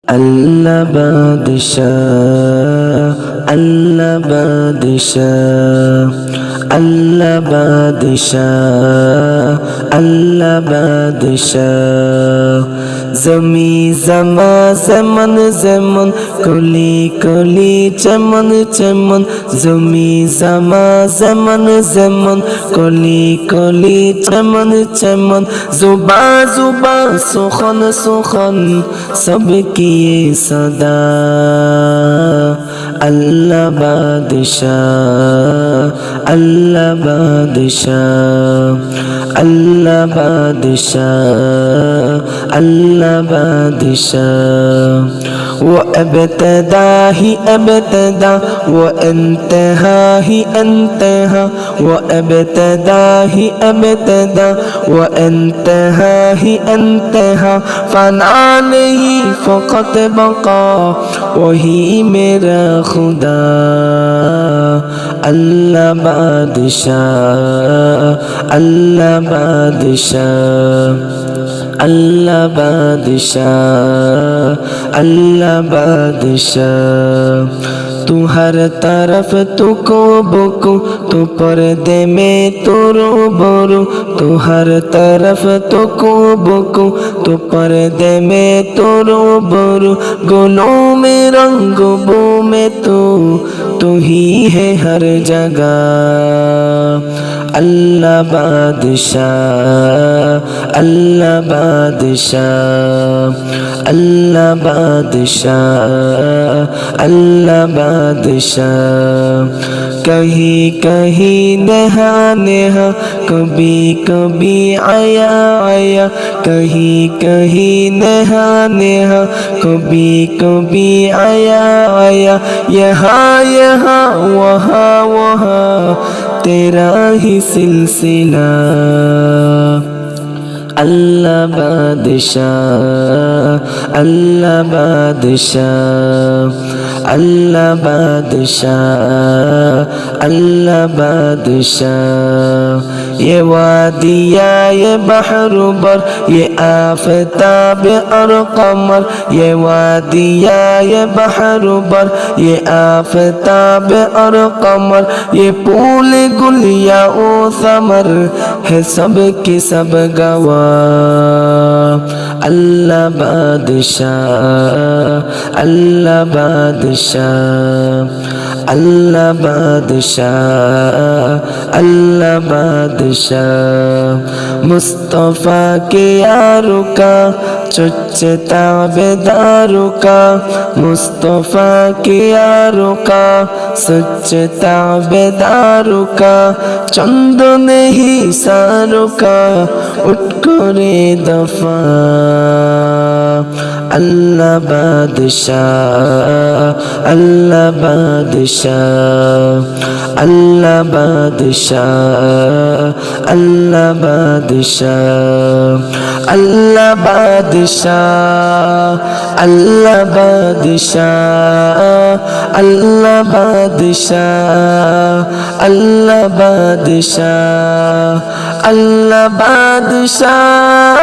আল্লাহ বাদশাহ, আল্লাহ বাদশাহ, আল্লাহ বাদশাহ, আল্লাহ বাদশাহ। জমি জমা যেমন যেমন, কলি কলি যেমন যেমন, জমি জমা যেমন যেমন, কলি কলি যেমন যেমন, জুবা জুবা সুখন সুখন, সব কিয়ে সদা। আল্লাহ বাদশাহ, আল্লাহ বাদশাহ, আল্লাহ বাদশাহ, আল্লাহ বাদশাহ। وابتدى هي ابتدى وانتهى هي انتهى وابتدى هي ابتدى وانتهى هي انتهى فنا नहीं فقط بقى वही मेरा खुदा। अल्लाह बादशाह, अल्लाह बादशाह, अल्लाह बादशाह, अल्लाह बादशाह। तू हर तरफ तू को बुको, तू पर्दे में तू रूबरू, तू हर तरफ तू को बुको, तू पर्दे में तू रूबरू। गुलों में रंग बो में तू ही है हर जगह। अल्लाह बादशाह, अल्लाह बादशाह, अल्लाह बादशाह, अल्लाह बादशाह। कहीं कहीं नेहा नेहा, कभी कभी आया आया, कहीं कहीं नेहा नेहा, कभी कभी आया आया। यहाँ यहाँ वहाँ वहाँ तेरा ही सिलसिला। अल्लाह बादशाह, अल्लाह बादशाह, अल्लाह बादशाह, अल्लाह बादशाह। ये वादिया ये बहर बर, ये आफताब और कमर, ये वादिया ये बहर बर, ये आफताब और कमर, ये फूल गुलिया ओ समर है सब के सब गवा। अल्लाह बादशाह, अल्लाह बादशाह, अल्लाह बादशाह, अल्लाह बादशाह। मुस्तफ़ा के यारों का चुच्चे ताबेदारों का, मुस्तफ़ा के यारों का सच्चे ताबेदारों का, चंद नहीं सारों का उठ करे दफा। अल्लाह बादशाह, अल्लाह बादशाह, अल्लाह बादशाह, अल्लाह बादशाह, अल्लाह बादशाह, अल्लाह बादशाह, अल्लाह बादशाह, अल्लाह बादशाह, अल्लाह बादशाह।